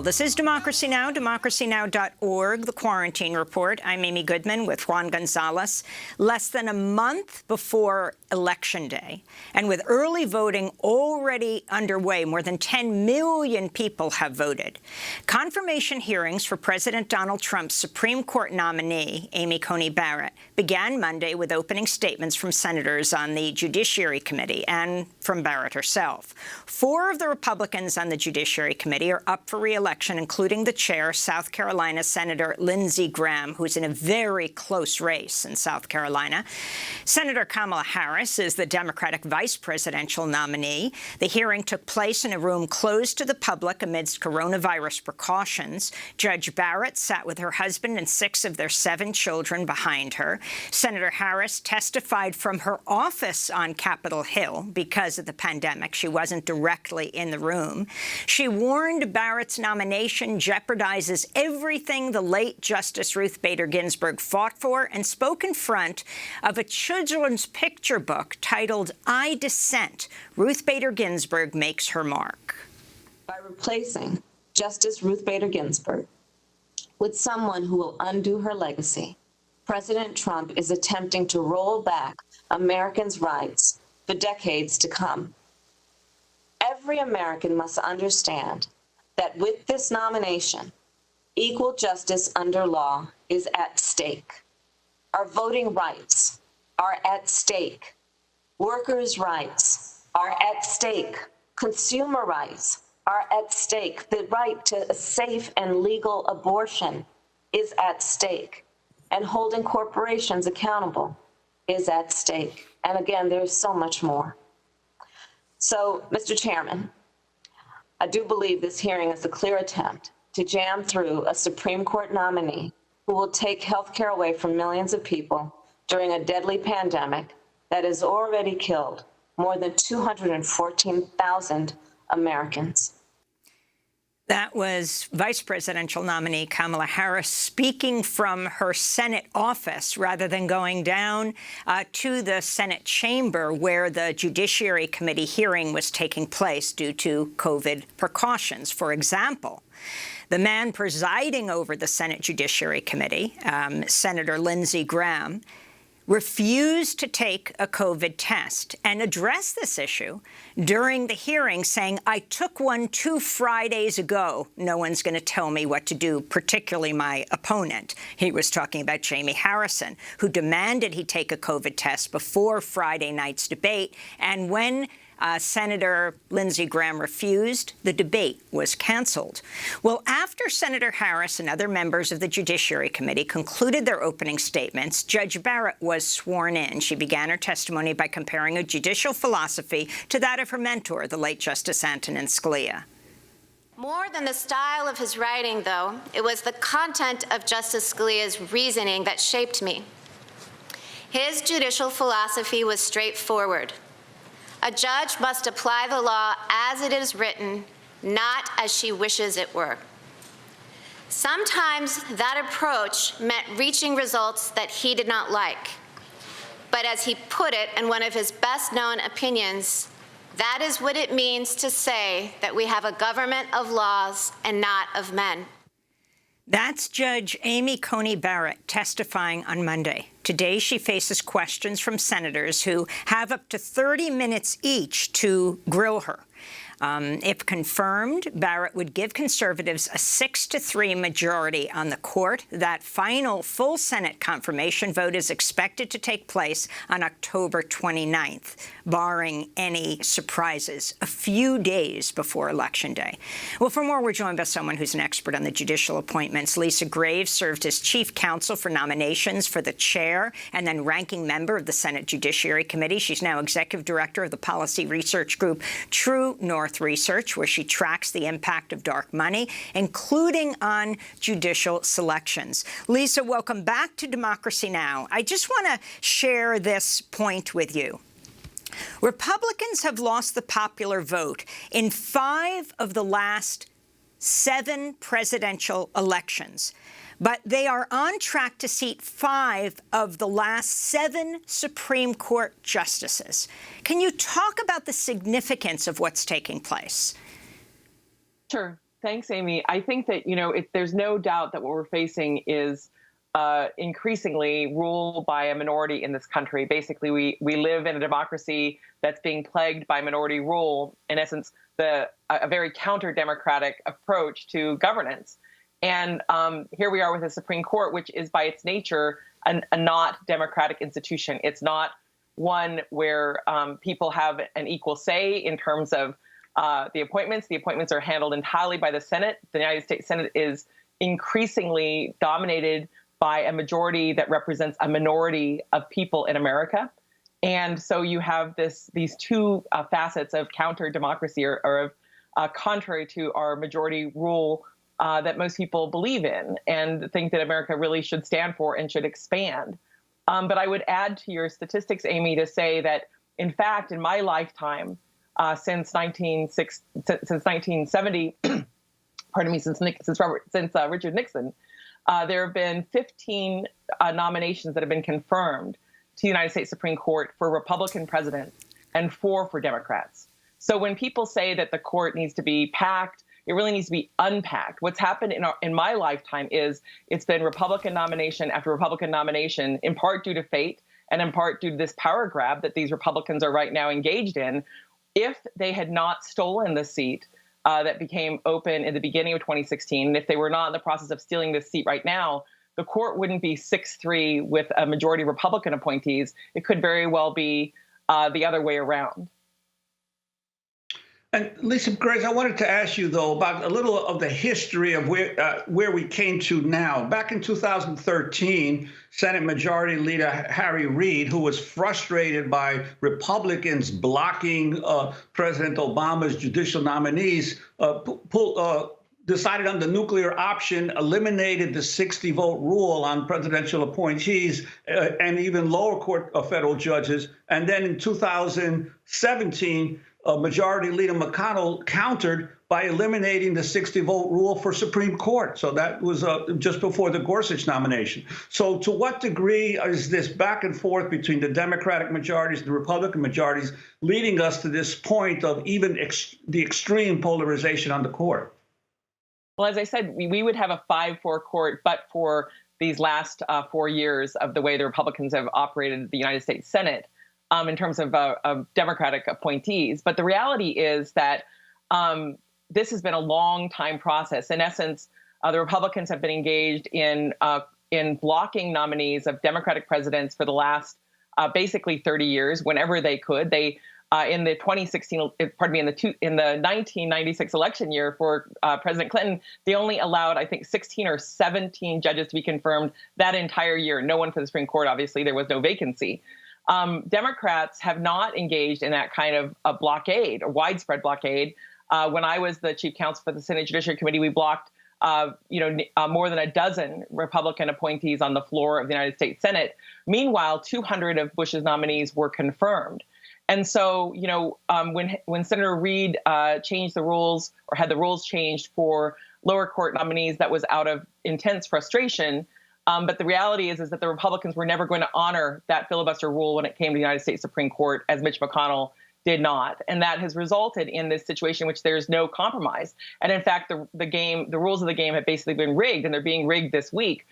This is Democracy Now!, democracynow.org, the Quarantine Report. I'm Amy Goodman with Juan Gonzalez. Less than a month before Election Day, and with early voting already underway, more than 10 million people have voted. Confirmation hearings for President Donald Trump's Supreme Court nominee, Amy Coney Barrett, began Monday with opening statements from senators on the Judiciary Committee and from Barrett herself. 4 of the Republicans on the Judiciary Committee are up for re-election, including the chair, South Carolina Senator Lindsey Graham, who's in a very close race in South Carolina. Senator Kamala Harris is the Democratic vice presidential nominee. The hearing took place in a room closed to the public amidst coronavirus precautions. Judge Barrett sat with her husband and 6 of their 7 children behind her. Senator Harris testified from her office on Capitol Hill because of the pandemic. She wasn't directly in the room. She warned Barrett's nomination jeopardizes everything the late Justice Ruth Bader Ginsburg fought for, and spoke in front of a children's picture book titled I Dissent. Ruth Bader Ginsburg makes her mark. By replacing Justice Ruth Bader Ginsburg with someone who will undo her legacy, President Trump is attempting to roll back Americans' rights for decades to come. Every American must understand that with this nomination, equal justice under law is at stake. Our voting rights are at stake. Workers' rights are at stake. Consumer rights are at stake. The right to a safe and legal abortion is at stake. And holding corporations accountable is at stake. And again, there's so much more. So, Mr. Chairman, I do believe this hearing is a clear attempt to jam through a Supreme Court nominee who will take health care away from millions of people during a deadly pandemic that has already killed more than 214,000 Americans. That was Vice Presidential nominee Kamala Harris speaking from her Senate office rather than going down to the Senate chamber where the Judiciary Committee hearing was taking place due to COVID precautions. For example, the man presiding over the Senate Judiciary Committee, Senator Lindsey Graham, refused to take a COVID test and address this issue during the hearing, saying, I took one 2 Fridays ago. No one's going to tell me what to do, particularly my opponent. He was talking about Jamie Harrison, who demanded he take a COVID test before Friday night's debate. And when Senator Lindsey Graham refused, the debate was canceled. Well, after Senator Harris and other members of the Judiciary Committee concluded their opening statements, Judge Barrett was sworn in. She began her testimony by comparing a judicial philosophy to that of her mentor, the late Justice Antonin Scalia. More than the style of his writing, though, it was the content of Justice Scalia's reasoning that shaped me. His judicial philosophy was straightforward. A judge must apply the law as it is written, not as she wishes it were. Sometimes that approach meant reaching results that he did not like. But as he put it in one of his best-known opinions, that is what it means to say that we have a government of laws and not of men. That's Judge Amy Coney Barrett testifying on Monday. Today, she faces questions from senators who have up to 30 minutes each to grill her. If confirmed, Barrett would give conservatives a 6-3 majority on the court. That final full Senate confirmation vote is expected to take place on October 29th, barring any surprises, a few days before Election Day. Well, for more, we're joined by someone who's an expert on the judicial appointments. Lisa Graves served as chief counsel for nominations for the chair and then ranking member of the Senate Judiciary Committee. She's now executive director of the policy research group True North Research, where she tracks the impact of dark money, including on judicial selections. Lisa, welcome back to Democracy Now! I just want to share this point with you. Republicans have lost the popular vote in 5 of the last 7 presidential elections. But they are on track to seat 5 of the last 7 Supreme Court justices. Can you talk about the significance of what's taking place? Sure. Thanks, Amy. I think that, there's no doubt that what we're facing is increasingly rule by a minority in this country. Basically, we live in a democracy that's being plagued by minority rule, in essence, a very counter-democratic approach to governance. And here we are with the Supreme Court, which is by its nature a not democratic institution. It's not one where people have an equal say in terms of the appointments. The appointments are handled entirely by the Senate. The United States Senate is increasingly dominated by a majority that represents a minority of people in America. And so you have these two facets of counter-democracy or of contrary to our majority rule that most people believe in and think that America really should stand for and should expand. But I would add to your statistics, Amy, to say that, in fact, in my lifetime, since 1970, pardon me, since Richard Nixon, there have been 15 nominations that have been confirmed to the United States Supreme Court for Republican presidents and 4 for Democrats. So when people say that the court needs to be packed, it really needs to be unpacked. What's happened in my lifetime is it's been Republican nomination after Republican nomination, in part due to fate and in part due to this power grab that these Republicans are right now engaged in. If they had not stolen the seat that became open in the beginning of 2016, and if they were not in the process of stealing this seat right now, the court wouldn't be 6-3 with a majority of Republican appointees. It could very well be the other way around. And Lisa Grace, I wanted to ask you, though, about a little of the history of where we came to now. Back in 2013, Senate Majority Leader Harry Reid, who was frustrated by Republicans blocking President Obama's judicial nominees, decided on the nuclear option, eliminated the 60-vote rule on presidential appointees and even lower court federal judges. And then in 2017, Majority Leader McConnell countered by eliminating the 60-vote rule for Supreme Court. So that was just before the Gorsuch nomination. So to what degree is this back and forth between the Democratic majorities and the Republican majorities leading us to this point of even the extreme polarization on the court? Well, as I said, we would have a 5-4 court, but for these last 4 years of the way the Republicans have operated the United States Senate. In terms of Democratic appointees. But the reality is that this has been a long time process. In essence, the Republicans have been engaged in blocking nominees of Democratic presidents for the last basically 30 years, whenever they could. They in the 1996 election year for President Clinton, they only allowed, I think, 16 or 17 judges to be confirmed that entire year. No one for the Supreme Court, obviously. There was no vacancy. Democrats have not engaged in that kind of a blockade, a widespread blockade. When I was the chief counsel for the Senate Judiciary Committee, we blocked, more than a dozen Republican appointees on the floor of the United States Senate. Meanwhile, 200 of Bush's nominees were confirmed. And so, when Senator Reid changed the rules or had the rules changed for lower court nominees, that was out of intense frustration. But the reality is that the Republicans were never going to honor that filibuster rule when it came to the United States Supreme Court, as Mitch McConnell did not. And that has resulted in this situation in which there's no compromise. And in fact, the rules of the game have basically been rigged, and they're being rigged this week.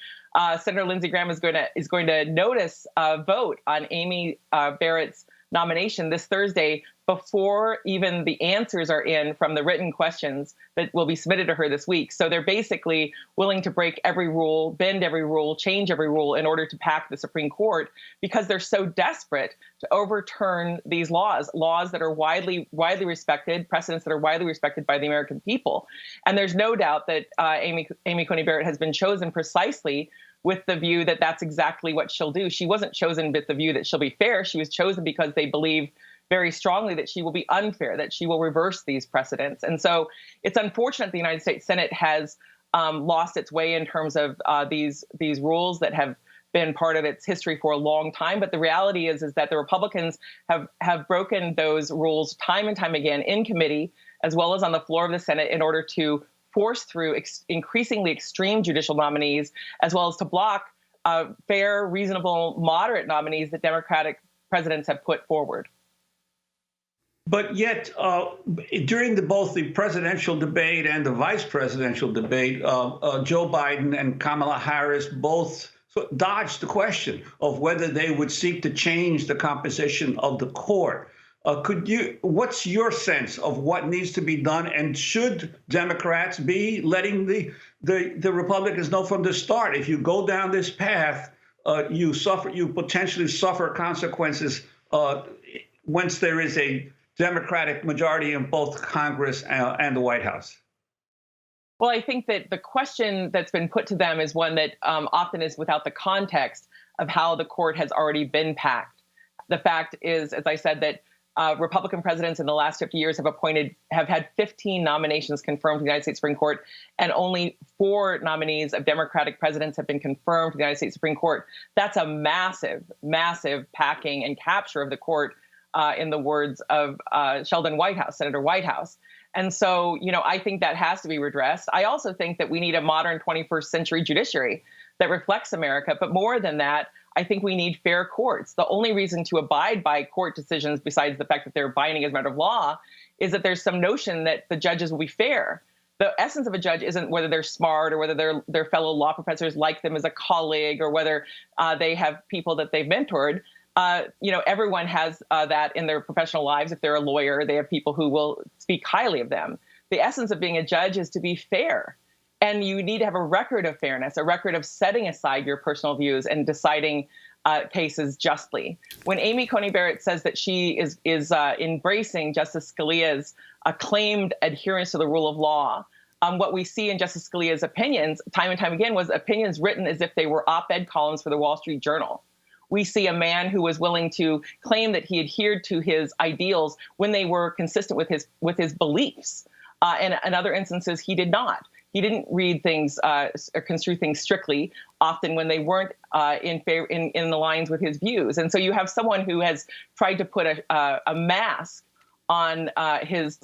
Senator Lindsey Graham is going to notice a vote on Amy Barrett's nomination this Thursday before even the answers are in from the written questions that will be submitted to her this week. So they're basically willing to break every rule, bend every rule, change every rule in order to pack the Supreme Court because they're so desperate to overturn these laws that are widely respected, precedents that are widely respected by the American people. And there's no doubt that Amy Coney Barrett has been chosen precisely with the view that that's exactly what she'll do. She wasn't chosen with the view that she'll be fair. She was chosen because they believe very strongly that she will be unfair, that she will reverse these precedents. And so it's unfortunate the United States Senate has lost its way in terms of these rules that have been part of its history for a long time. But the reality is that the Republicans have broken those rules time and time again in committee, as well as on the floor of the Senate, in order to force through increasingly extreme judicial nominees, as well as to block fair, reasonable, moderate nominees that Democratic presidents have put forward. But yet, during both the presidential debate and the vice presidential debate, Joe Biden and Kamala Harris both dodged the question of whether they would seek to change the composition of the court. What's your sense of what needs to be done, and should Democrats be letting the Republicans know from the start, if you go down this path, you potentially suffer consequences once there is a Democratic majority in both Congress and the White House? Well, I think that the question that's been put to them is one that often is without the context of how the court has already been packed. The fact is, as I said, that Republican presidents in the last 50 years have had 15 nominations confirmed to the United States Supreme Court, and only 4 nominees of Democratic presidents have been confirmed to the United States Supreme Court. That's a massive, massive packing and capture of the court, in the words of Sheldon Whitehouse, Senator Whitehouse. And so, I think that has to be redressed. I also think that we need a modern 21st century judiciary that reflects America. But more than that, I think we need fair courts. The only reason to abide by court decisions, besides the fact that they're binding as a matter of law, is that there's some notion that the judges will be fair. The essence of a judge isn't whether they're smart or whether their fellow law professors like them as a colleague or whether they have people that they've mentored. Everyone has that in their professional lives. If they're a lawyer, they have people who will speak highly of them. The essence of being a judge is to be fair. And you need to have a record of fairness, a record of setting aside your personal views and deciding cases justly. When Amy Coney Barrett says that she is embracing Justice Scalia's acclaimed adherence to the rule of law, what we see in Justice Scalia's opinions, time and time again, was opinions written as if they were op-ed columns for the Wall Street Journal. We see a man who was willing to claim that he adhered to his ideals when they were consistent with his beliefs. And in other instances, he did not. He didn't read things or construe things strictly, often when they weren't in the lines with his views. And so you have someone who has tried to put a mask on his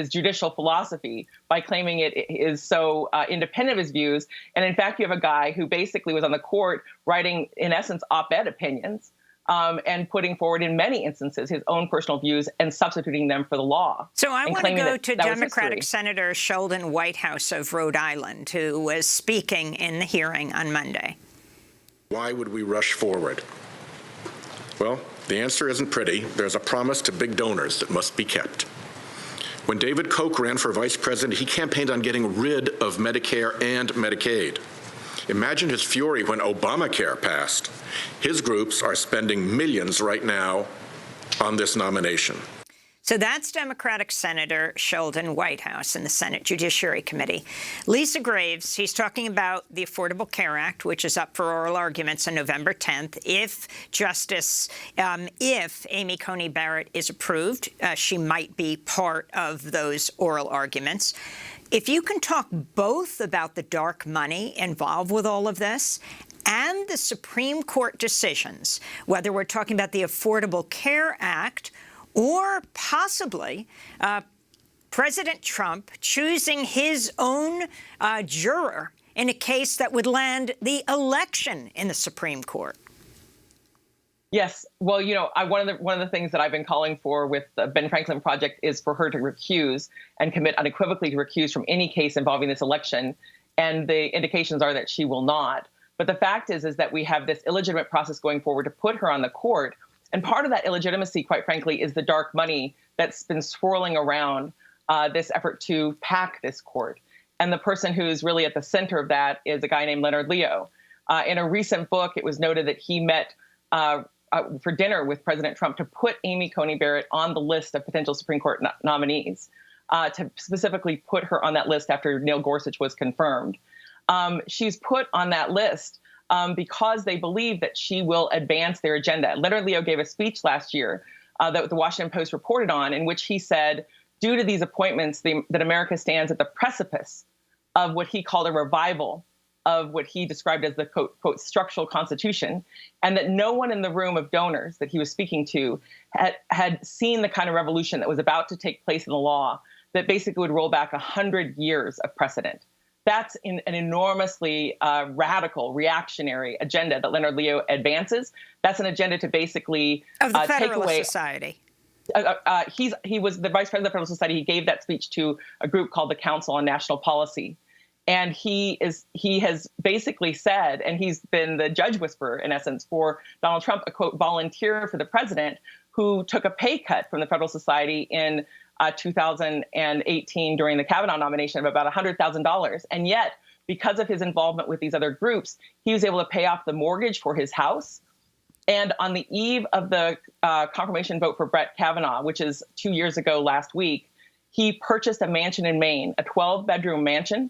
judicial philosophy by claiming it is so independent of his views. And in fact, you have a guy who basically was on the court writing, in essence, op-ed opinions and putting forward, in many instances, his own personal views and substituting them for the law. So I want to go to Democratic Senator Sheldon Whitehouse of Rhode Island, who was speaking in the hearing on Monday. Why would we rush forward? Well, the answer isn't pretty. There's a promise to big donors that must be kept. When David Koch ran for vice president, he campaigned on getting rid of Medicare and Medicaid. Imagine his fury when Obamacare passed. His groups are spending millions right now on this nomination. So that's Democratic Senator Sheldon Whitehouse in the Senate Judiciary Committee. Lisa Graves, he's talking about the Affordable Care Act, which is up for oral arguments on November 10th. If Amy Coney Barrett is approved, she might be part of those oral arguments. If you can talk both about the dark money involved with all of this and the Supreme Court decisions, whether we're talking about the Affordable Care Act or possibly President Trump choosing his own juror in a case that would land the election in the Supreme Court. Yes. Well, one of the things that I've been calling for with the Ben Franklin Project is for her to recuse and commit unequivocally to recuse from any case involving this election. And the indications are that she will not. But the fact is that we have this illegitimate process going forward to put her on the court. And part of that illegitimacy, quite frankly, is the dark money that's been swirling around this effort to pack this court. And the person who's really at the center of that is a guy named Leonard Leo. In a recent book, it was noted that he met for dinner with President Trump to put Amy Coney Barrett on the list of potential Supreme Court nominees, to specifically put her on that list after Neil Gorsuch was confirmed. She's put on that list because they believe that she will advance their agenda. Leonard Leo gave a speech last year that the Washington Post reported on, in which he said, due to these appointments, that America stands at the precipice of what he called a revival of what he described as the, quote, structural constitution, and that no one in the room of donors that he was speaking to had seen the kind of revolution that was about to take place in the law that basically would roll back 100 years of precedent. That's an enormously radical, reactionary agenda that Leonard Leo advances. That's an agenda to basically of the take Federalist away Society. he was the vice president of the Federal Society. He gave that speech to a group called the Council on National Policy. And he has basically said, and he's been the judge whisperer, in essence, for Donald Trump, a, quote, volunteer for the president who took a pay cut from the Federal Society in 2018 during the Kavanaugh nomination of about $100,000. And yet, because of his involvement with these other groups, he was able to pay off the mortgage for his house. And on the eve of the confirmation vote for Brett Kavanaugh, which is 2 years ago last week, he purchased a mansion in Maine, a 12-bedroom mansion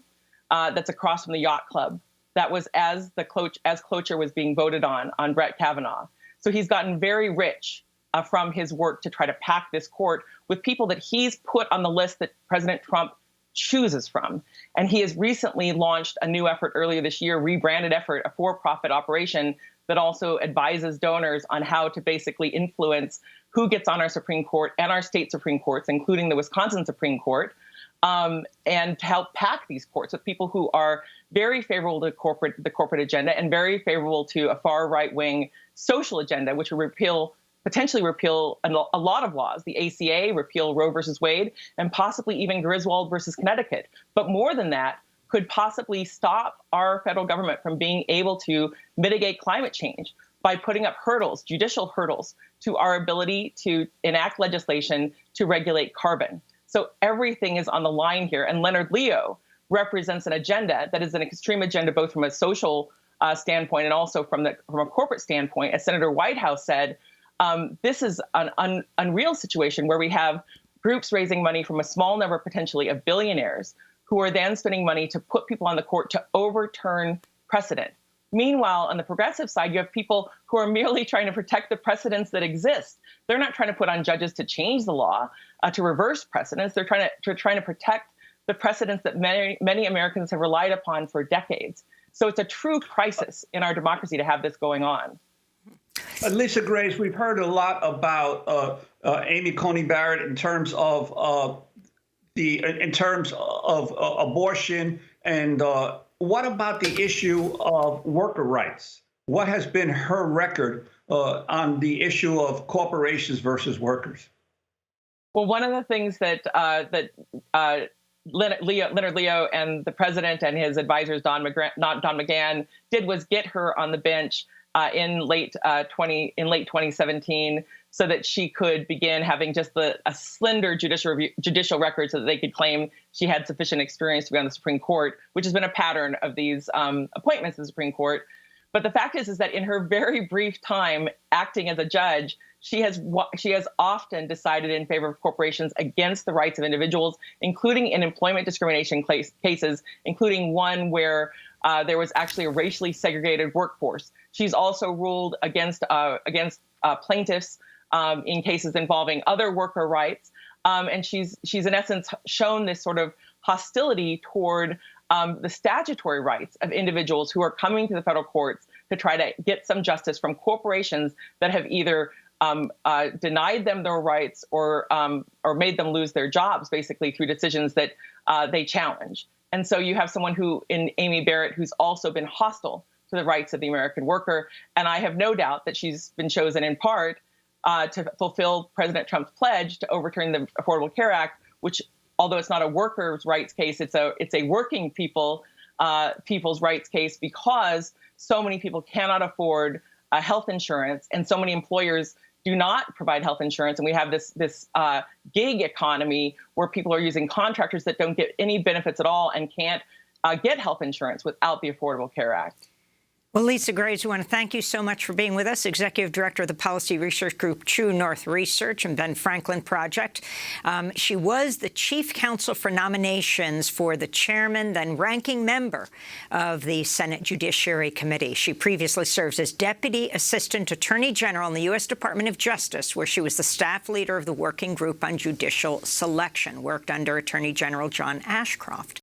that's across from the yacht club. That was as cloture was being voted on Brett Kavanaugh. So he's gotten very rich from his work to try to pack this court with people that he's put on the list that President Trump chooses from. And he has recently launched a new effort earlier this year, rebranded effort, a for-profit operation that also advises donors on how to basically influence who gets on our Supreme Court and our state Supreme Courts, including the Wisconsin Supreme Court, and to help pack these courts with people who are very favorable to the corporate agenda and very favorable to a far right-wing social agenda, which will potentially repeal a lot of laws, the ACA, repeal Roe versus Wade, and possibly even Griswold versus Connecticut. But more than that, could possibly stop our federal government from being able to mitigate climate change by putting up hurdles, judicial hurdles, to our ability to enact legislation to regulate carbon. So everything is on the line here. And Leonard Leo represents an agenda that is an extreme agenda, both from a social standpoint and also from a corporate standpoint. As Senator Whitehouse said, this is an unreal situation where we have groups raising money from a small number, potentially, of billionaires who are then spending money to put people on the court to overturn precedent. Meanwhile, on the progressive side, you have people who are merely trying to protect the precedents that exist. They're not trying to put on judges to change the law, to reverse precedents. They're trying to protect the precedents that many Americans have relied upon for decades. So it's a true crisis in our democracy to have this going on. Lisa Grace, we've heard a lot about Amy Coney Barrett in terms of abortion, and what about the issue of worker rights? What has been her record on the issue of corporations versus workers? Well, one of the things that Leonard Leo and the president and his advisors, Don McGahn, did was get her on the bench in late 2017, so that she could begin having just a slender judicial record, so that they could claim she had sufficient experience to be on the Supreme Court, which has been a pattern of these appointments to the Supreme Court. But the fact is that in her very brief time acting as a judge, she has often decided in favor of corporations against the rights of individuals, including in employment discrimination cases, including one where there was actually a racially segregated workforce. She's also ruled against plaintiffs in cases involving other worker rights, and she's in essence shown this sort of hostility toward the statutory rights of individuals who are coming to the federal courts to try to get some justice from corporations that have either denied them their rights or made them lose their jobs, basically through decisions that they challenge. And so you have someone in Amy Barrett, who's also been hostile to the rights of the American worker. And I have no doubt that she's been chosen in part to fulfill President Trump's pledge to overturn the Affordable Care Act, which, although it's not a workers' rights case, it's a working people's rights case, because so many people cannot afford health insurance, and so many employers do not provide health insurance. And we have this gig economy where people are using contractors that don't get any benefits at all and can't get health insurance without the Affordable Care Act. Well, Lisa Graves, we want to thank you so much for being with us, Executive Director of the Policy Research Group True North Research and Ben Franklin Project. She was the Chief Counsel for Nominations for the Chairman, then Ranking Member of the Senate Judiciary Committee. She previously served as Deputy Assistant Attorney General in the U.S. Department of Justice, where she was the staff leader of the Working Group on Judicial Selection, worked under Attorney General John Ashcroft.